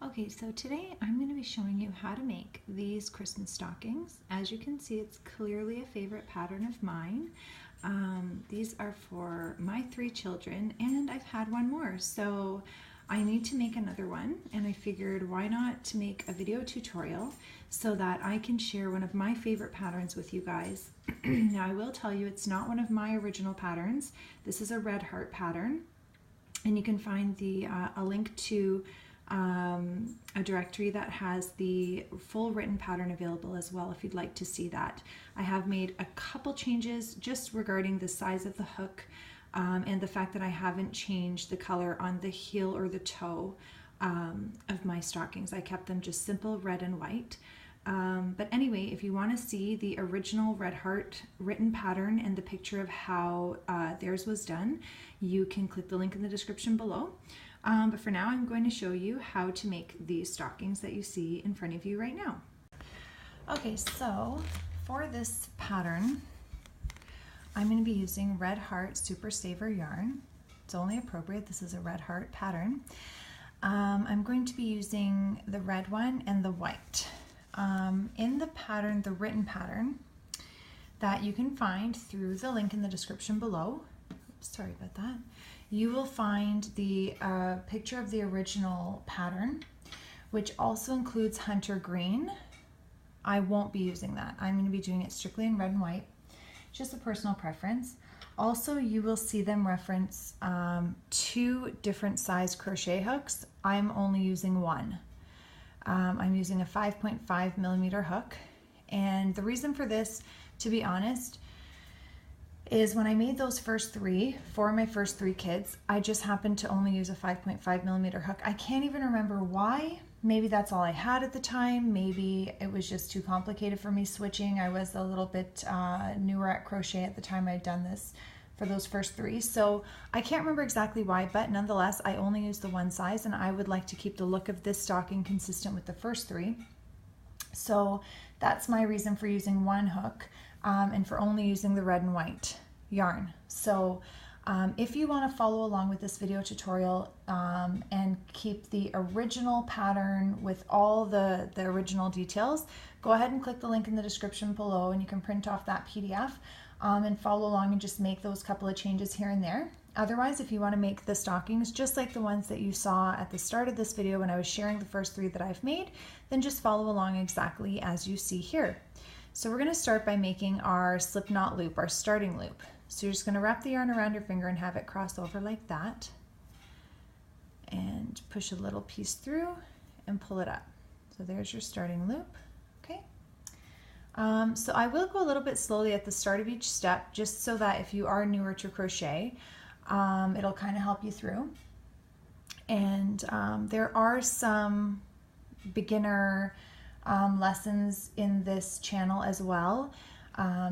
Okay, so today I'm going to be showing you how to make these Christmas stockings. As you can see, it's clearly a favorite pattern of mine. These are for my 3 children, and I've had one more, so I need to make another one, and I figured why not to make a video tutorial so that I can share one of my favorite patterns with you guys. Now I will tell you it's not one of my original patterns. This is a red heart pattern, and you can find a link to a directory that has the full written pattern available as well if you'd like to see that. I have made a couple changes just regarding the size of the hook and the fact that I haven't changed the color on the heel or the toe of my stockings. I kept them just simple red and white. But anyway, if you want to see the original Red Heart written pattern and the picture of how theirs was done, you can click the link in the description below. But for now, I'm going to show you how to make these stockings that you see in front of you right now. Okay, so for this pattern, I'm going to be using Red Heart Super Saver yarn. It's only appropriate. This is a Red Heart pattern. I'm going to be using the red one and the white. In the pattern, the written pattern that you can find through the link in the description below, sorry about that, you will find the picture of the original pattern, which also includes hunter green. I won't be using that. I'm going to be doing it strictly in red and white, just a personal preference. Also, you will see them reference 2 different size crochet hooks. I'm only using one. I'm using a 5.5 millimeter hook, and the reason for this, to be honest, is when I made those first 3 for my first 3 kids, I just happened to only use a 5.5 millimeter hook. I can't even remember why. Maybe that's all I had at the time. Maybe it was just too complicated for me switching. I was a little bit newer at crochet at the time I'd done this for those first 3. So I can't remember exactly why, but nonetheless, I only used the one size, and I would like to keep the look of this stocking consistent with the first 3. So that's my reason for using one hook and for only using the red and white yarn. So if you want to follow along with this video tutorial and keep the original pattern with all the original details, go ahead and click the link in the description below, and you can print off that PDF and follow along and just make those couple of changes here and there. Otherwise, if you want to make the stockings just like the ones that you saw at the start of this video when I was sharing the first 3 that I've made, then just follow along exactly as you see here. So we're going to start by making our slip knot loop, our starting loop. So you're just going to wrap the yarn around your finger and have it cross over like that, and push a little piece through and pull it up. So there's your starting loop. Okay. So I will go a little bit slowly at the start of each step, just so that if you are newer to crochet, it'll kind of help you through. And there are some beginner lessons in this channel as well.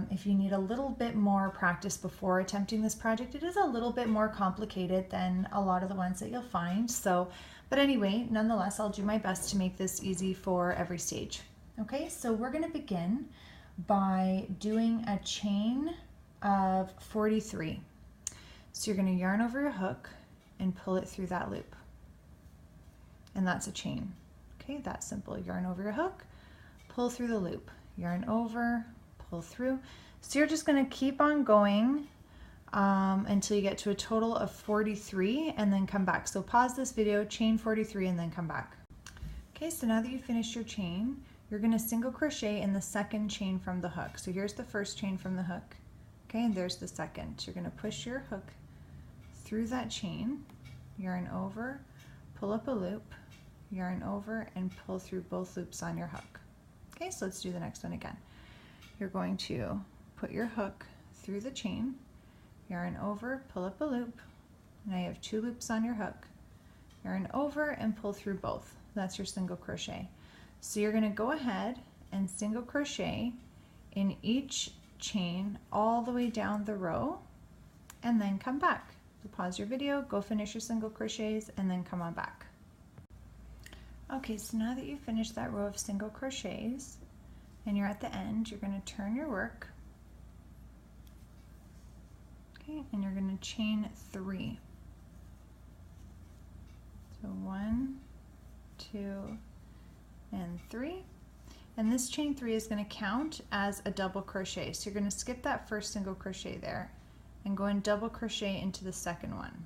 If you need a little bit more practice before attempting this project, it is a little bit more complicated than a lot of the ones that you'll find. So, but anyway, nonetheless, I'll do my best to make this easy for every stage. Okay, so we're going to begin by doing a chain of 43. So you're going to yarn over your hook and pull it through that loop. And that's a chain. Okay, that's simple. Yarn over your hook, pull through the loop, yarn over, pull through. So you're just going to keep on going until you get to a total of 43 and then come back. So pause this video, chain 43, and then come back. Okay, so now that you've finished your chain, you're going to single crochet in the second chain from the hook. So here's the first chain from the hook. Okay, and there's the second. So you're going to push your hook through that chain, yarn over, pull up a loop, yarn over, and pull through both loops on your hook. Okay, so let's do the next one again. You're going to put your hook through the chain, yarn over, pull up a loop. Now you have 2 loops on your hook. Yarn over and pull through both. That's your single crochet. So you're going to go ahead and single crochet in each chain all the way down the row, and then come back. So pause your video, go finish your single crochets, and then come on back. Okay, so now that you've finished that row of single crochets and you're at the end, you're going to turn your work. Okay, and you're going to chain 3. So 1, 2, and 3. And this chain 3 is going to count as a double crochet. So you're going to skip that first single crochet there and go and double crochet into the second one.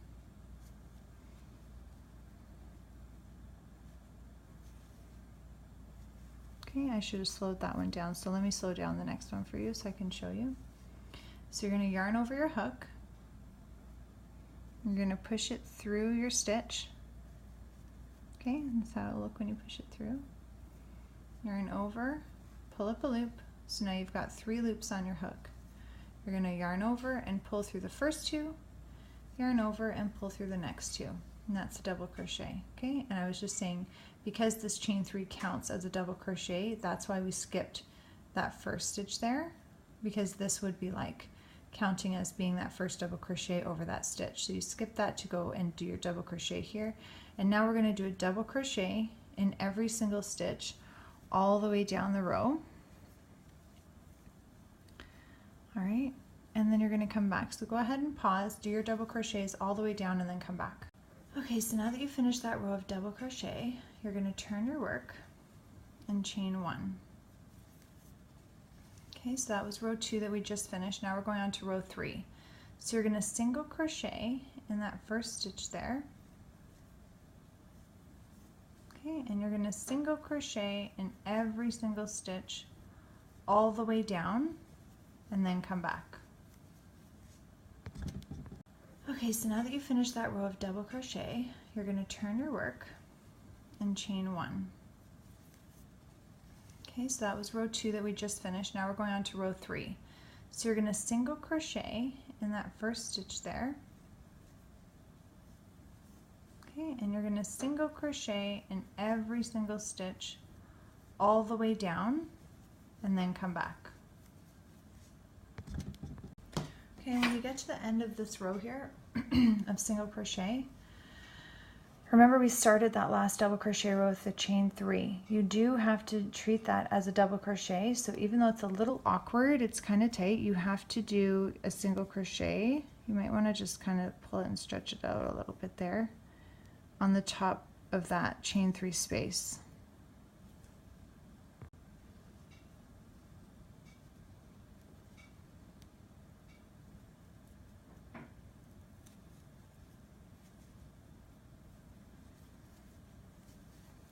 Okay, I should have slowed that one down. So let me slow down the next one for you so I can show you. So you're going to yarn over your hook. You're going to push it through your stitch. Okay, and that's how it'll look when you push it through. Yarn over, pull up a loop, so now you've got 3 loops on your hook. You're going to yarn over and pull through the first 2, yarn over and pull through the next 2, and that's a double crochet. Okay, and I was just saying, because this chain 3 counts as a double crochet, that's why we skipped that first stitch there, because this would be like counting as being that first double crochet over that stitch. So you skip that to go and do your double crochet here, and now we're going to do a double crochet in every single stitch all the way down the row. All right, and then you're going to come back. So go ahead and pause, do your double crochets all the way down, and then come back. Okay, so now that you've finished that row of double crochet, you're going to turn your work and chain 1. Okay, so that was row 2 that we just finished. Now we're going on to row 3. So you're going to single crochet in that first stitch there. Okay, and you're going to single crochet in every single stitch all the way down, and then come back. Okay, so now that you've finished that row of double crochet, you're going to turn your work and chain 1. Okay, so that was row 2 that we just finished. Now we're going on to row 3. So you're going to single crochet in that first stitch there. Okay, and you're going to single crochet in every single stitch all the way down, and then come back. Okay, when you get to the end of this row here of single crochet, remember we started that last double crochet row with the chain 3. You do have to treat that as a double crochet, so even though it's a little awkward, it's kind of tight, you have to do a single crochet. You might want to just kind of pull it and stretch it out a little bit there on the top of that chain 3 space.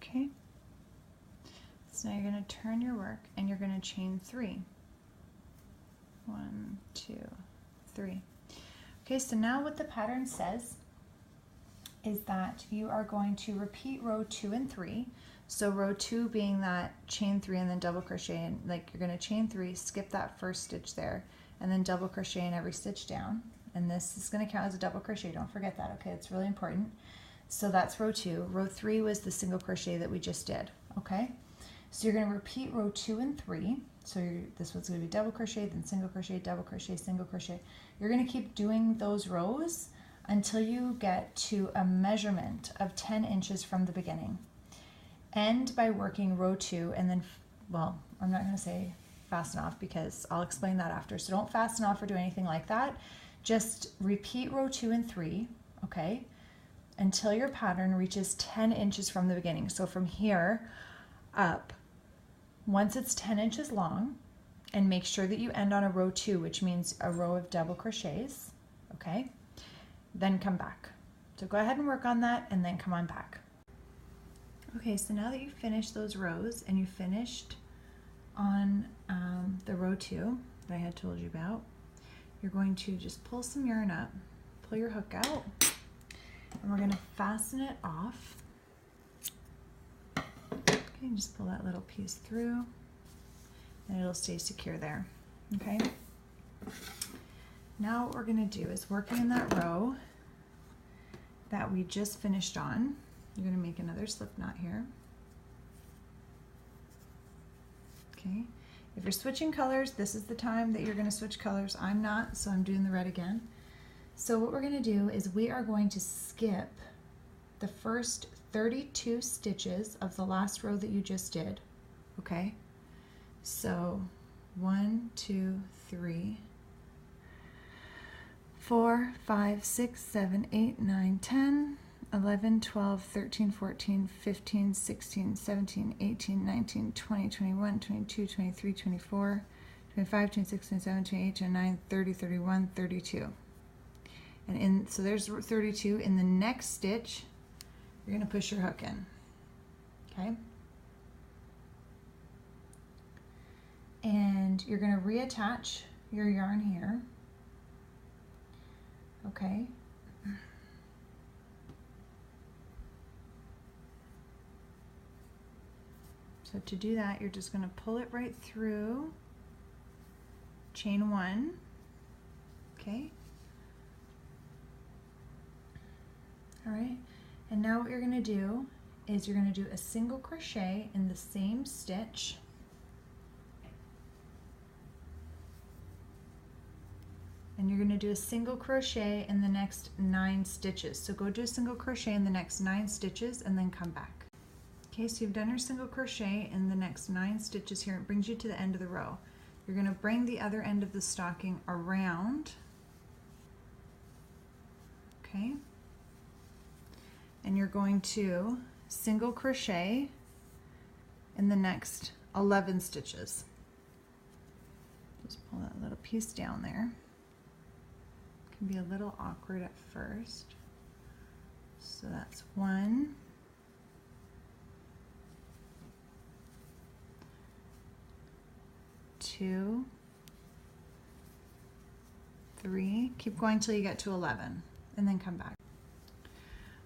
Okay, so now you're going to turn your work and you're going to chain 3. 1, 2, 3. Okay, so now what the pattern says is that you are going to repeat row 2 and 3. So row 2 being that chain 3 and then double crochet, and like you're going to chain 3, skip that first stitch there, and then double crochet in every stitch down. And this is going to count as a double crochet. Don't forget that. Okay, it's really important. So that's row 2. Row 3 was the single crochet that we just did. Okay, so you're going to repeat row 2 and 3. So this one's going to be double crochet, then single crochet, double crochet, single crochet. You're going to keep doing those rows until you get to a measurement of 10 inches from the beginning. End by working row 2 and then, well, I'm not going to say fasten off because I'll explain that after. So don't fasten off or do anything like that. Just repeat row 2 and 3, okay, until your pattern reaches 10 inches from the beginning. So from here up, once it's 10 inches long, and make sure that you end on a row 2, which means a row of double crochets, okay, then come back. So go ahead and work on that and then come on back. Okay, so now that you've finished those rows and you finished on the row 2 that I had told you about, you're going to just pull some yarn up, pull your hook out, and we're going to fasten it off. Okay, just pull that little piece through and it'll stay secure there. Okay, now what we're going to do is working in that row that we just finished on, you're going to make another slip knot here. Okay, if you're switching colors, this is the time that you're going to switch colors. I'm not, so I'm doing the red again. So what we're going to do is we are going to skip the first 32 stitches of the last row that you just did. Okay, so 1, 2, 3, 4, 5, 6, 7, 8, 9, 10, 11, 12, 13, 14, 15, 16, 17, 18, 19, 20, 21, 22, 23, 24, 25, 26, 27, 28, 29, 30, 31, 32. And so there's 32. In the next stitch, you're going to push your hook in. Okay? And you're going to reattach your yarn here. Okay? So to do that, you're just going to pull it right through, chain 1, okay? All right, and now what you're going to do is you're going to do a single crochet in the same stitch. And you're going to do a single crochet in the next 9 stitches. So go do a single crochet in the next 9 stitches and then come back. Okay, so you've done your single crochet in the next 9 stitches here. It brings you to the end of the row. You're going to bring the other end of the stocking around. Okay. And you're going to single crochet in the next 11 stitches. Just pull that little piece down there. It can be a little awkward at first. So that's 1. 2, 3, keep going till you get to 11 and then come back.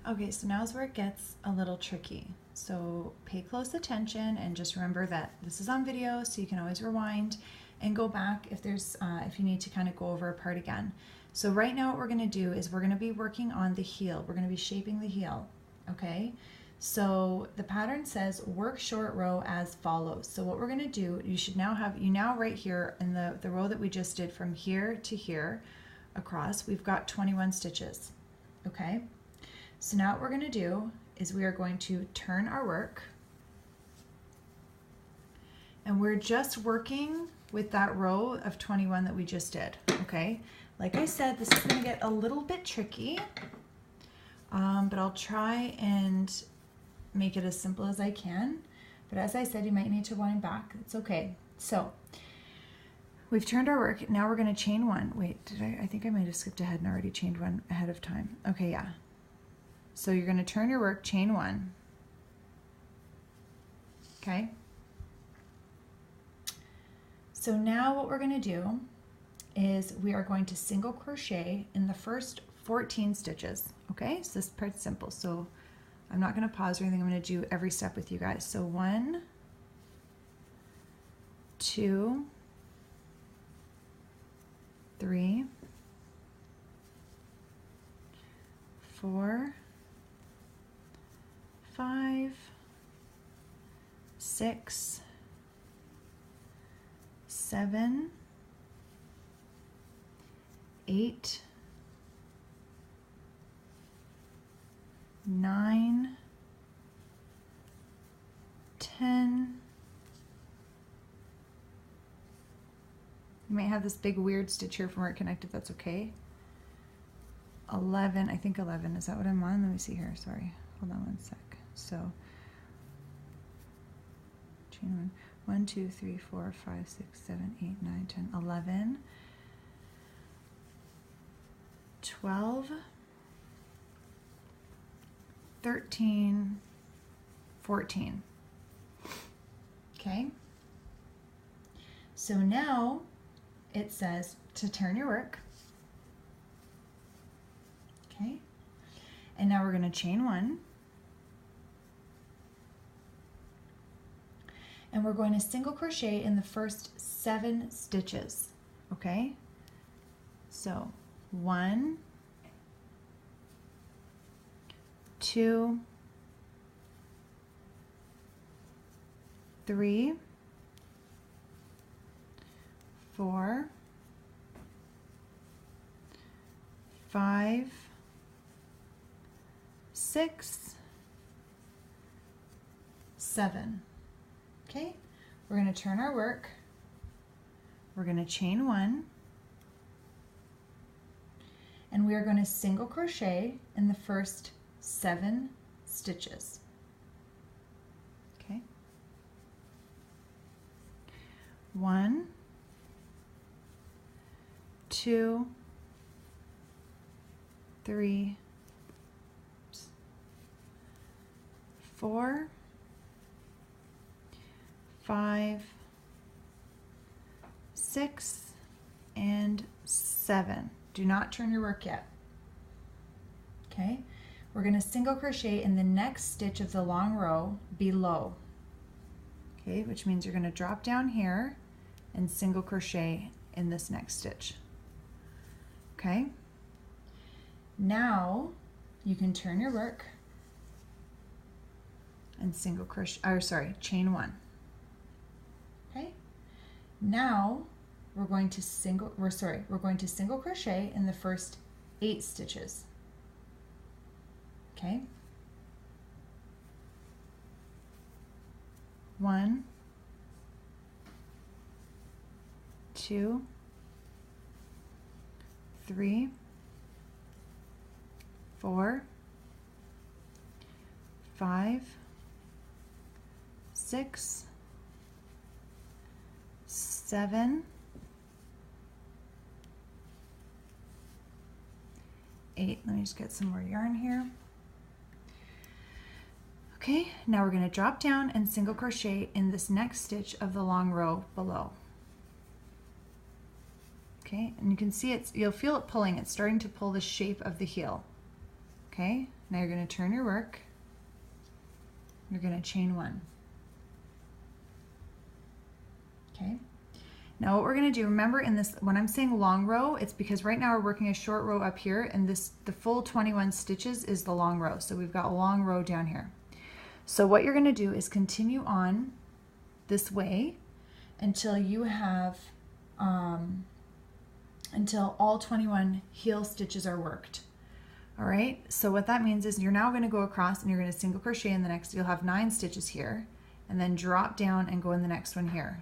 Okay, so now is where it gets a little tricky. So pay close attention and just remember that this is on video, so you can always rewind and go back if there's if you need to kind of go over a part again. So right now what we're going to do is we're going to be working on the heel. We're going to be shaping the heel, okay? So the pattern says work short row as follows. So what we're going to do, you now right here in the row that we just did from here to here across, we've got 21 stitches, okay? So now what we're going to do is we are going to turn our work, and we're just working with that row of 21 that we just did, okay? Like I said, this is going to get a little bit tricky, but I'll try and make it as simple as I can. But as I said, you might need to wind back. It's okay. So we've turned our work. Now we're going to chain 1. Wait, I think I might have skipped ahead and already chained 1 ahead of time. Okay, yeah. So you're going to turn your work, chain 1. Okay. So now what we're going to do is we are going to single crochet in the first 14 stitches. Okay, so this part's simple. So I'm not going to pause or anything. I'm going to do every step with you guys. So 1, 2, 3, 4, 5, 6, 7, 8, 9, 10. You might have this big weird stitch here from where it connected. That's okay. 11. I think 11. Is that what I'm on? Let me see here. Sorry. Hold on one sec. So, chain 1. 1, 2, 3, 4, 5, 6, 7, 8, 9, 10, 11, 12, 13, 14. Okay. So now it says to turn your work. Okay. And now we're going to chain 1. And we're going to single crochet in the first 7 stitches. Okay. So 1, 2, 3, 4, 5, 6, 7. Okay, we're going to turn our work. We're going to chain 1. And we are going to single crochet in the first 7 stitches. Okay. 1, 2, 3, 4, 5, 6, and 7. Do not turn your work yet. Okay, we're going to single crochet in the next stitch of the long row below. Okay, which means you're going to drop down here and single crochet in this next stitch. Okay, now you can turn your work and single crochet, or sorry, chain 1. Okay, now we're going to single crochet in the first 8 stitches. Okay, 1, 2, 3, 4, 5, 6, 7, 8. Let me just get some more yarn here. Okay, now we're going to drop down and single crochet in this next stitch of the long row below. Okay, and you can see you'll feel it pulling. It's starting to pull the shape of the heel. Okay, now you're going to turn your work. You're going to chain 1. Okay, now what we're going to do, remember in this, when I'm saying long row, it's because right now we're working a short row up here, and the full 21 stitches is the long row. So we've got a long row down here. So what you're going to do is continue on this way until you have, until all 21 heel stitches are worked. All right, so what that means is you're now going to go across and you're going to single crochet in the next, you'll have 9 stitches here, and then drop down and go in the next one here.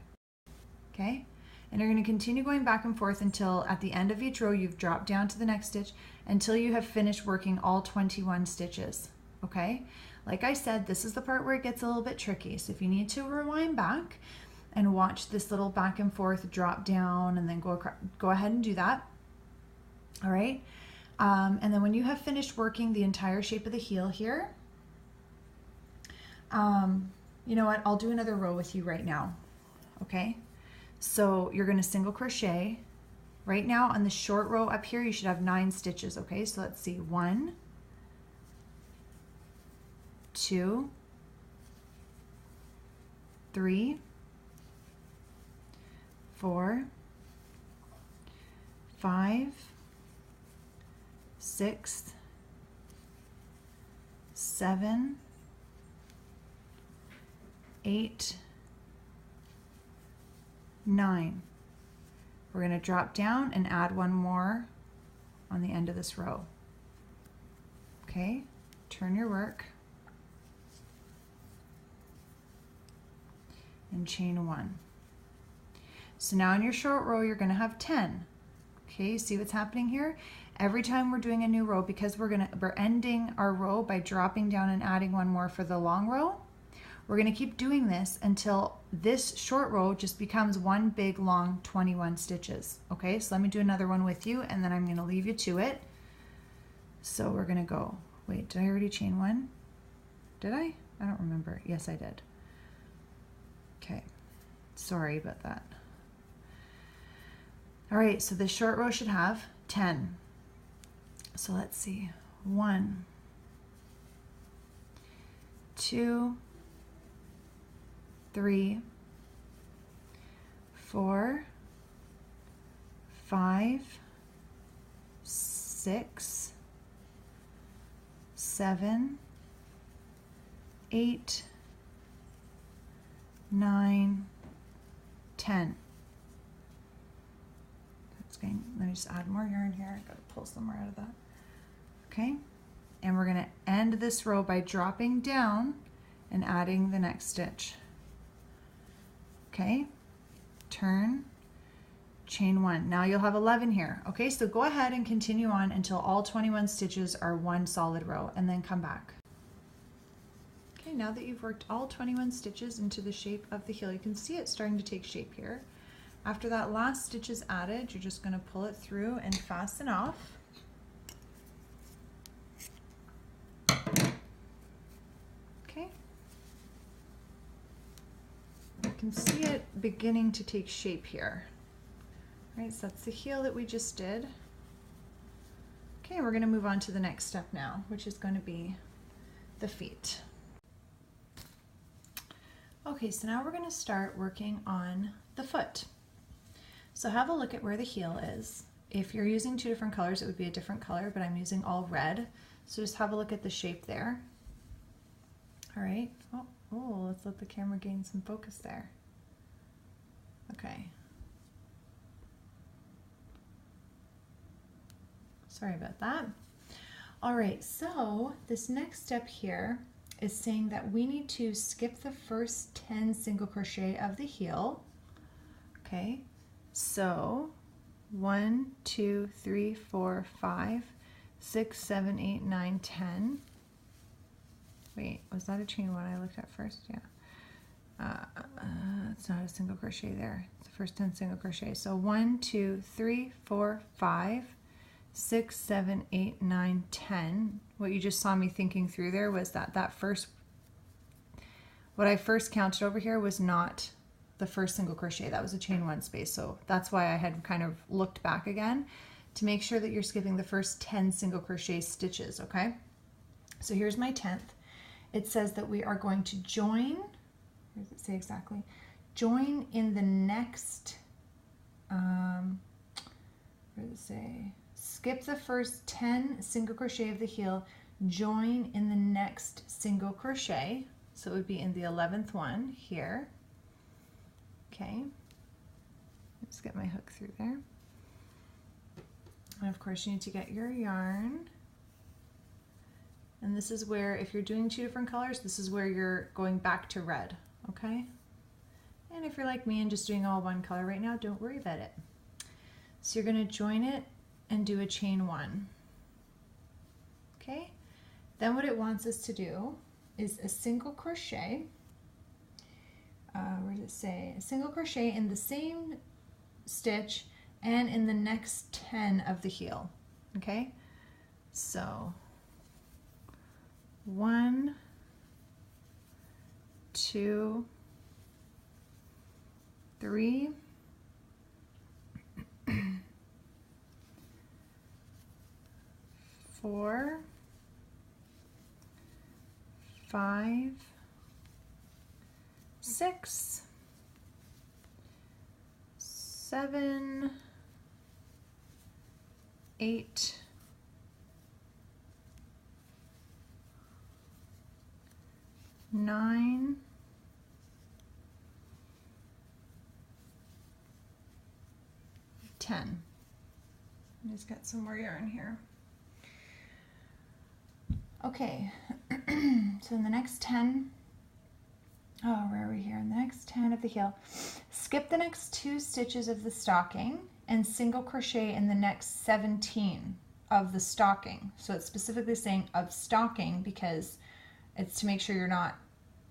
Okay, and you're going to continue going back and forth until at the end of each row you've dropped down to the next stitch until you have finished working all 21 stitches. Okay, like I said, this is the part where it gets a little bit tricky, so if you need to rewind back and watch this little back and forth drop down and then go ahead and do that. All right, and then when you have finished working the entire shape of the heel here, you know what, I'll do another row with you right now. Okay, so you're going to single crochet. Right now on the short row up here you should have 9 stitches. Okay, so let's see, 1, 2, 3, 4, 5, 6, 7, 8, 9. We're going to drop down and add one more on the end of this row. Okay, turn your work and chain 1. So now in your short row you're going to have 10. Okay, see what's happening here? Every time we're doing a new row, because we're ending our row by dropping down and adding one more for the long row, we're going to keep doing this until this short row just becomes one big long 21 stitches. Okay, so let me do another one with you and then I'm going to leave you to it. So we're going to go, wait, did I already chain 1? Did I? I don't remember. Yes, I did. Okay, sorry about that. All right, so this short row should have 10. So let's see, 1, 2, 3, 4, 5, 6, 7, 8, 9, 10. That's going, let me just add more yarn here. I gotta pull some more out of that. Okay, and we're going to end this row by dropping down and adding the next stitch. Okay, turn, chain 1. Now you'll have 11 here. Okay, so go ahead and continue on until all 21 stitches are one solid row, and then come back. Okay, now that you've worked all 21 stitches into the shape of the heel, you can see it starting to take shape here. After that last stitch is added, you're just going to pull it through and fasten off. Okay. You can see it beginning to take shape here. All right, so that's the heel that we just did. Okay, we're going to move on to the next step now, which is going to be the feet. Okay, so now we're going to start working on the foot. So have a look at where the heel is. If you're using two different colors, it would be a different color, but I'm using all red. So just have a look at the shape there. All right. Oh, let's let the camera gain some focus there. Okay. Sorry about that. All right, so this next step here is saying that we need to skip the first 10 single crochet of the heel. Okay. So 1, 2, 3, 4, 5, 6, 7, 8, 9, 10. Wait, was that a chain 1 I looked at first? Yeah. It's not a single crochet there. It's the first 10 single crochet. So 1, 2, 3, 4, 5, 6, 7, 8, 9, 10. What you just saw me thinking through there was that what I first counted over here was not the first single crochet. That was a chain 1 space. So that's why I had kind of looked back again to make sure that you're skipping the first 10 single crochet stitches, okay? So here's my 10th. It says that we are going to join, where does it say exactly? Join in the next, where does it say? Skip the first 10 single crochet of the heel, join in the next single crochet. So it would be in the 11th one here. Okay, let's get my hook through there. And of course you need to get your yarn. And this is where, if you're doing two different colors, this is where you're going back to red, okay? And if you're like me and just doing all one color right now, don't worry about it. So you're gonna join it and do a chain 1. Okay, then what it wants us to do is a single crochet. Where does it say? A single crochet in the same stitch and in the next 10 of the heel. Okay, so 1, 2, 3, 4, 5, 6, 7, 8, 9, 10. I just got some more yarn here. Okay, so in the next 10, where are we here? In the next 10 of the heel, skip the next 2 stitches of the stocking and single crochet in the next 17 of the stocking. So it's specifically saying of stocking because it's to make sure you're not,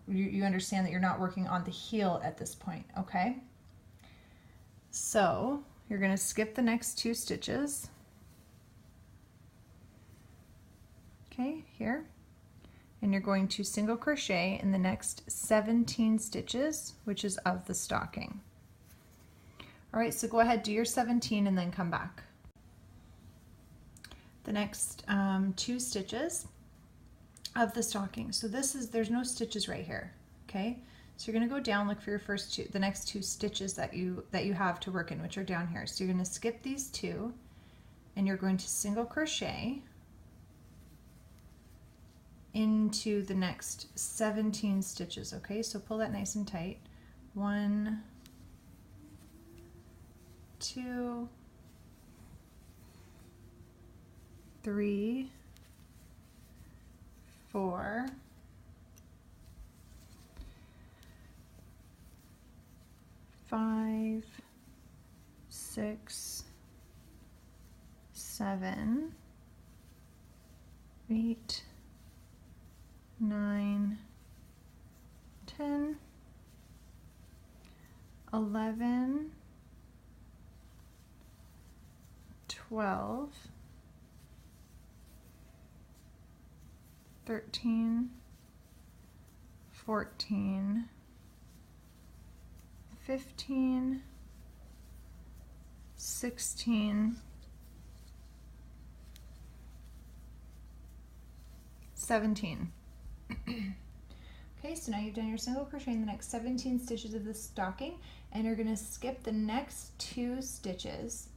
you understand that you're not working on the heel at this point, okay? So you're going to skip the next 2 stitches. Okay, here. And you're going to single crochet in the next 17 stitches, which is of the stocking. All right, so go ahead, do your 17 and then come back. The next 2 stitches of the stocking. So there's no stitches right here, okay? So you're gonna go down, look for your the next 2 stitches that you have to work in, which are down here. So you're gonna skip these 2 and you're going to single crochet into the next 17 stitches, okay? So pull that nice and tight. 1, 2, 3, 4, 5, 6, 7, 8, 9, 10, 11, 12, 13, 14, 15, 16, 17. Okay, so now you've done your single crochet in the next 17 stitches of the stocking, and you're going to skip the next 2 stitches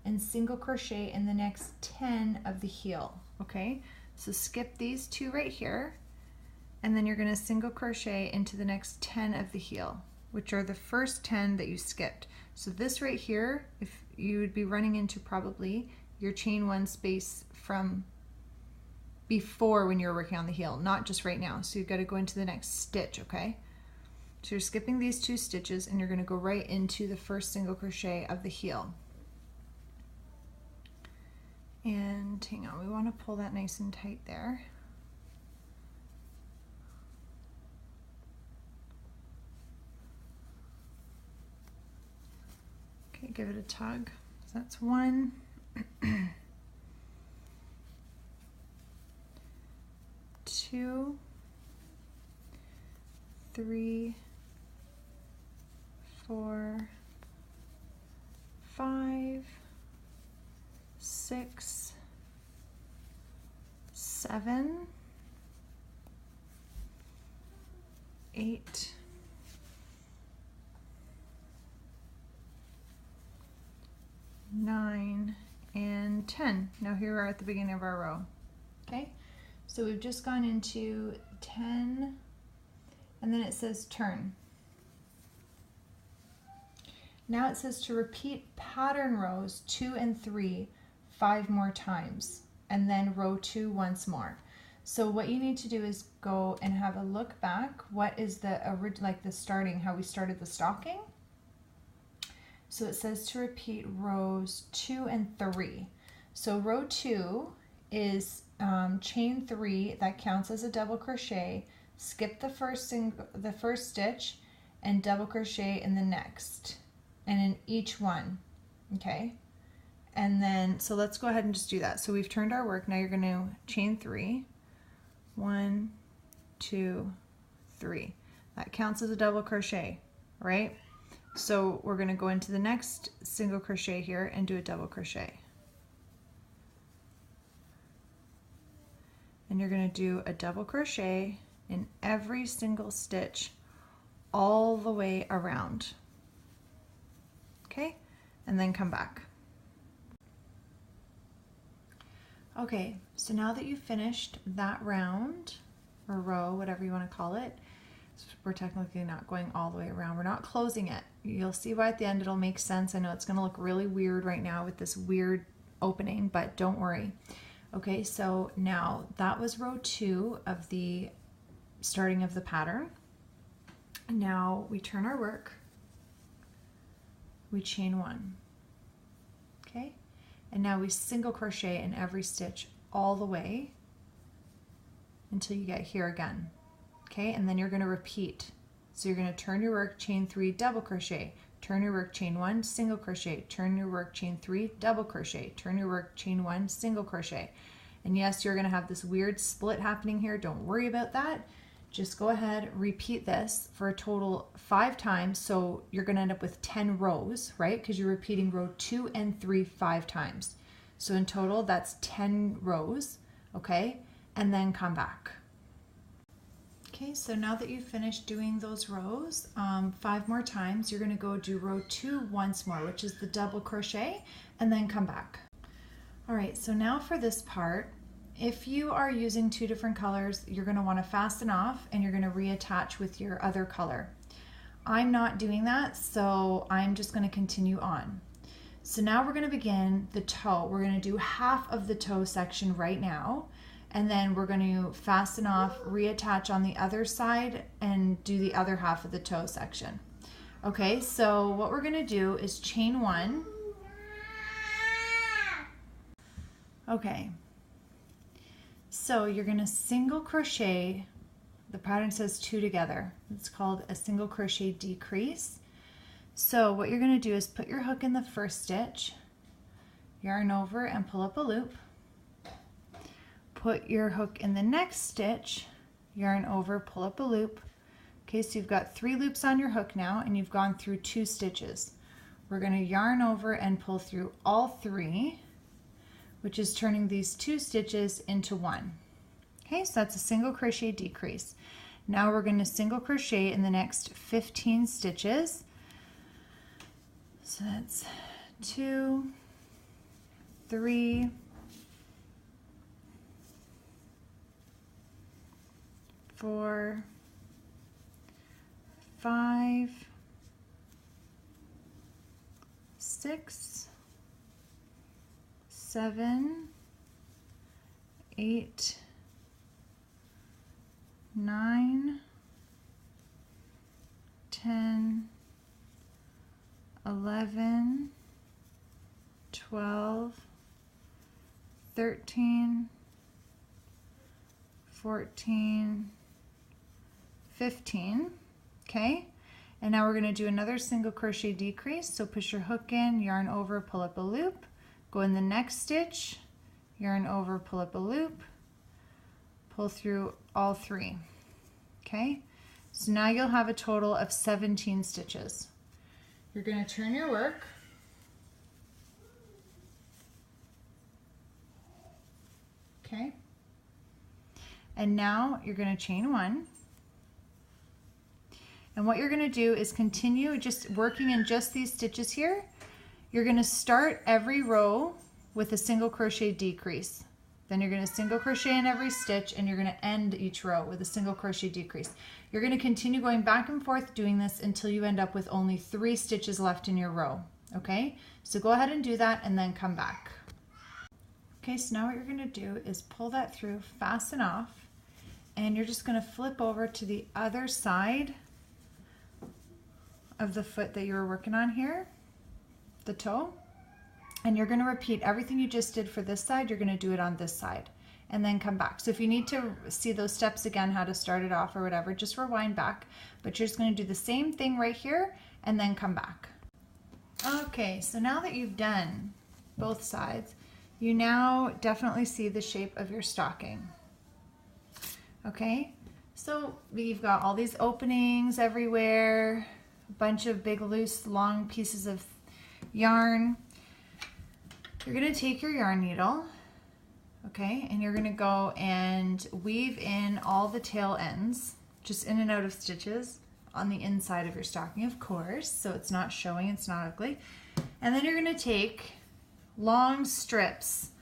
and single crochet in the next 10 of the heel. Okay, so skip these 2 right here, and then you're going to single crochet into the next 10 of the heel, which are the first 10 that you skipped. So this right here, if you would be running into probably your chain 1 space from before when you're working on the heel, not just right now. So you've got to go into the next stitch, okay? So you're skipping these 2 stitches and you're going to go right into the first single crochet of the heel. And hang on, we want to pull that nice and tight there. Okay, give it a tug. So that's 1. 2, 3, 4, 5, 6, 7, 8, 9, and 10. Now here we are at the beginning of our row. Okay, so we've just gone into 10, and then it says turn. Now it says to repeat pattern rows 2 and 3 5 more times, and then row 2 once more. So what you need to do is go and have a look back. What is the like the starting, how we started the stocking? So it says to repeat rows 2 and 3. So row 2 is chain 3, that counts as a double crochet. Skip the first stitch and double crochet in the next, and in each one. Okay, and then so let's go ahead and just do that. So we've turned our work. Now you're going to chain 3, 1, 2, 3. That counts as a double crochet, right? So we're going to go into the next single crochet here and do a double crochet. And you're going to do a double crochet in every single stitch all the way around. Okay, and then come back. Okay, so now that you've finished that round or row, whatever you want to call it, we're technically not going all the way around. We're not closing it. You'll see why at the end it'll make sense. I know it's going to look really weird right now with this weird opening, but don't worry. Okay, so now that was row 2 of the starting of the pattern. Now we turn our work, we chain 1, okay, and now we single crochet in every stitch all the way until you get here again. Okay, and then you're going to repeat. So you're going to turn your work, chain 3, double crochet, turn your work, chain 1, single crochet, turn your work, chain 3, double crochet, turn your work, chain 1, single crochet. And yes, you're going to have this weird split happening here. Don't worry about that. Just go ahead, repeat this for a total 5 times. So you're going to end up with 10 rows, right? Because you're repeating row 2 and 3 5 times. So in total, that's 10 rows, okay? And then come back. Okay, so now that you've finished doing those rows 5 more times, you're going to go do row 2 once more, which is the double crochet, and then come back. All right, so now for this part, if you are using 2 different colors, you're going to want to fasten off and you're going to reattach with your other color. I'm not doing that, so I'm just going to continue on. So now we're going to begin the toe. We're going to do half of the toe section right now. And then we're going to fasten off, reattach on the other side, and do the other half of the toe section. Okay, so what we're going to do is chain 1, Okay, so you're going to single crochet. The pattern says 2 together. It's called a single crochet decrease. So what you're going to do is put your hook in the first stitch, yarn over and pull up a loop. Put your hook in the next stitch, yarn over, pull up a loop. Okay, so you've got 3 loops on your hook now, and you've gone through 2 stitches. We're going to yarn over and pull through all 3, which is turning these 2 stitches into 1. Okay, so that's a single crochet decrease. Now we're going to single crochet in the next 15 stitches. So that's 2, 3, 4, 5, 6, 7, 8, 9, 10, 11, 12, 13, 14, 15, okay? And now we're going to do another single crochet decrease. So push your hook in, yarn over, pull up a loop, go in the next stitch, yarn over, pull up a loop, pull through all 3, okay? So now you'll have a total of 17 stitches. You're going to turn your work. Okay. And now you're going to chain 1. And what you're going to do is continue just working in just these stitches here. You're going to start every row with a single crochet decrease. Then you're going to single crochet in every stitch, and you're going to end each row with a single crochet decrease. You're going to continue going back and forth doing this until you end up with only 3 stitches left in your row. Okay, so go ahead and do that and then come back. Okay, so now what you're going to do is pull that through, fasten off, and you're just going to flip over to the other side of the foot that you were working on here, the toe, and you're going to repeat everything you just did for this side. You're going to do it on this side and then come back. So if you need to see those steps again, how to start it off or whatever, just rewind back, but you're just going to do the same thing right here and then come back. Okay, so now that you've done both sides, you now definitely see the shape of your stocking. Okay, so you've got all these openings everywhere, a bunch of big loose long pieces of yarn. You're going to take your yarn needle, okay, and you're going to go and weave in all the tail ends, just in and out of stitches on the inside of your stocking, of course, so it's not showing, it's not ugly. And then you're going to take long strips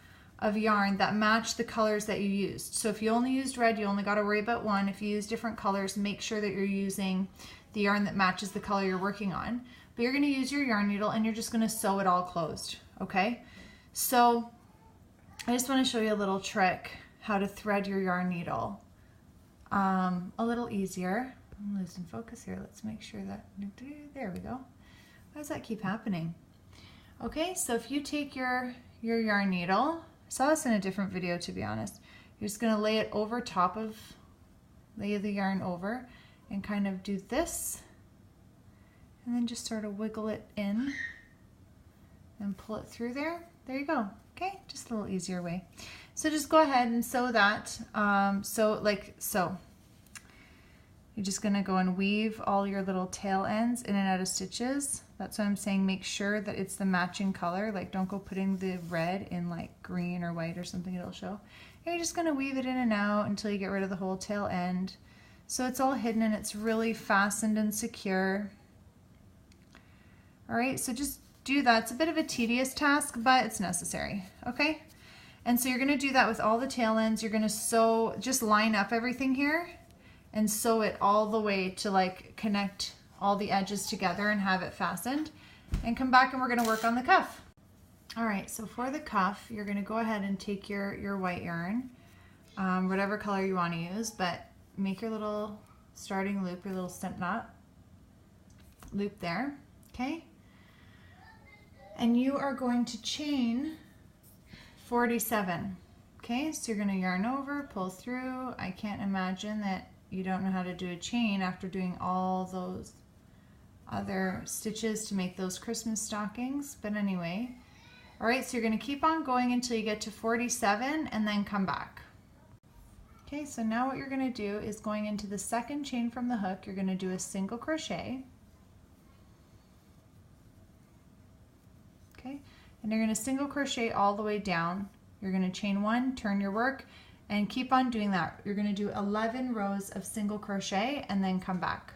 of yarn that match the colors that you used. So if you only used red, you only got to worry about one. If you use different colors, make sure that you're using the yarn that matches the color you're working on. But you're going to use your yarn needle and you're just going to sew it all closed, okay? So I just want to show you a little trick how to thread your yarn needle a little easier. I'm losing focus here. Let's make sure that, there we go. Why does that keep happening? Okay, so if you take your yarn needle, I saw this in a different video to be honest, you're just going to lay it over top of, lay the yarn over and kind of do this and then just sort of wiggle it in and pull it through there. There you go. Okay, just a little easier way. So just go ahead and sew that. So. You're just going to go and weave all your little tail ends in and out of stitches. That's why I'm saying make sure that it's the matching color. Like don't go putting the red in like green or white or something, it'll show. And you're just going to weave it in and out until you get rid of the whole tail end. So it's all hidden and it's really fastened and secure. All right, so just do that. It's a bit of a tedious task, but it's necessary, okay? And so you're going to do that with all the tail ends. You're going to sew, just line up everything here and sew it all the way to like connect all the edges together and have it fastened, and come back and we're going to work on the cuff. All right, so for the cuff, you're going to go ahead and take your white yarn, whatever color you want to use, but make your little starting loop, your little slip knot loop there, okay? And you are going to chain 47. Okay, so you're going to yarn over, pull through. I can't imagine that you don't know how to do a chain after doing all those other stitches to make those Christmas stockings. But anyway, all right, so you're going to keep on going until you get to 47 and then come back. Okay, so now what you're going to do is going into the second chain from the hook, you're going to do a single crochet. Okay, and you're going to single crochet all the way down. You're going to chain one, turn your work, and keep on doing that. You're going to do 11 rows of single crochet and then come back.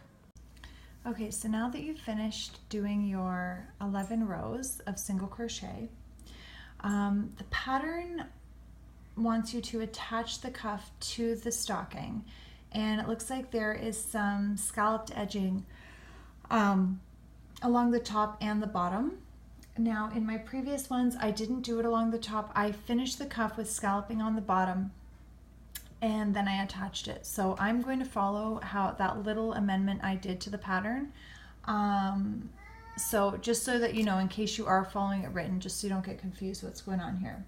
Okay, so now that you've finished doing your 11 rows of single crochet, the pattern wants you to attach the cuff to the stocking, and it looks like there is some scalloped edging along the top and the bottom. Now in my previous ones I didn't do it along the top. I finished the cuff with scalloping on the bottom and then I attached it. So I'm going to follow how that little amendment I did to the pattern. So just so that you know, in case you are following it written, just so you don't get confused what's going on here.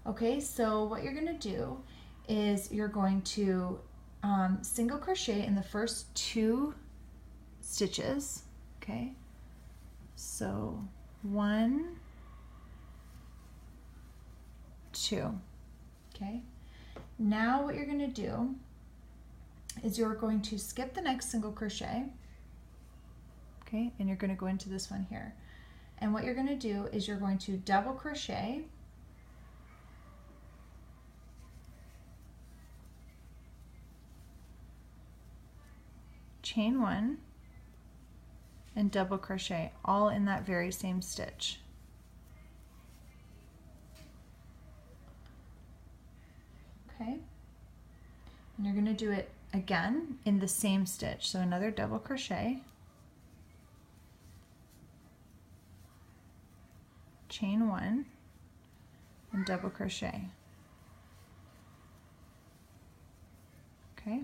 Okay, so what you're going to do is you're going to single crochet in the first 2 stitches. Okay, so 1, 2. Okay, now what you're going to do is you're going to skip the next single crochet. Okay, and you're going to go into this one here, and what you're going to do is you're going to double crochet, chain 1, and double crochet, all in that very same stitch. Okay, and you're going to do it again in the same stitch, so another double crochet, chain 1, and double crochet. Okay,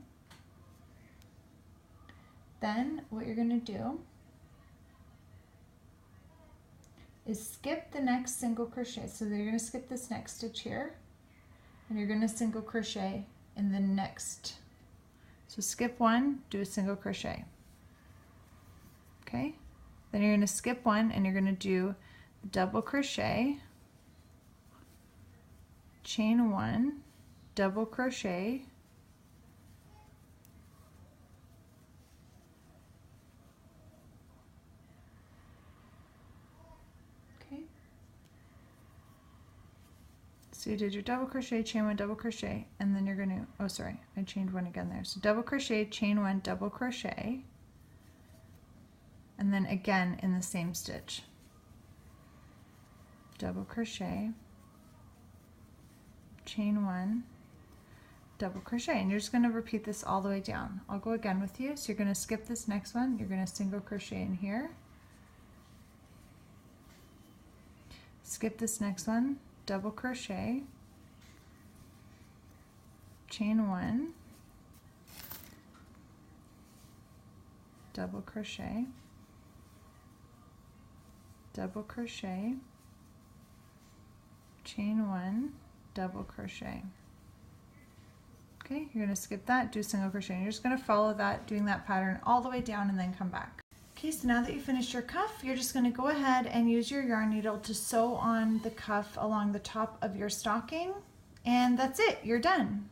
then what you're going to do is skip the next single crochet. So you're going to skip this next stitch here, and you're going to single crochet in the next. So skip 1, do a single crochet. Okay, then you're going to skip 1 and you're going to do double crochet, chain 1, double crochet, so you did your double crochet, chain 1, double crochet, and then you're going to, oh sorry, I chained 1 again there. So double crochet, chain 1, double crochet, and then again in the same stitch. Double crochet, chain 1, double crochet, and you're just going to repeat this all the way down. I'll go again with you. So you're going to skip this next one, you're going to single crochet in here, skip this next one, double crochet, chain 1, double crochet, double crochet, chain 1, double crochet. Okay, you're going to skip that, do single crochet, and you're just going to follow that, doing that pattern all the way down and then come back. Okay, so now that you finished your cuff, you're just going to go ahead and use your yarn needle to sew on the cuff along the top of your stocking, and that's it, you're done.